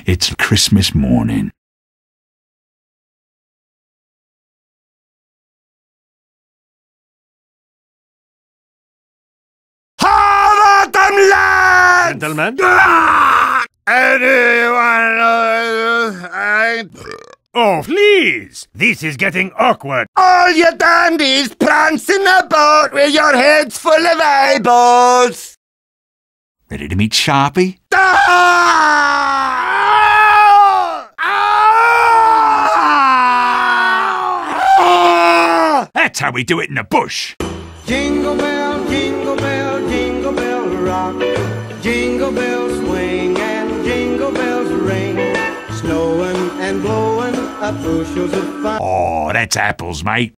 It's Christmas morning. Have them, lads! Gentlemen? Anyone? Oh, please! This is getting awkward. All you dandies prancing about with your heads full of eyeballs. Ready to meet Sharpie? That's how we do it in the bush. Jingle bell, jingle bell rock. Jingle bells swing and jingle bells ring. Snowing and blowing up bushels of fun. Oh, that's apples, mate.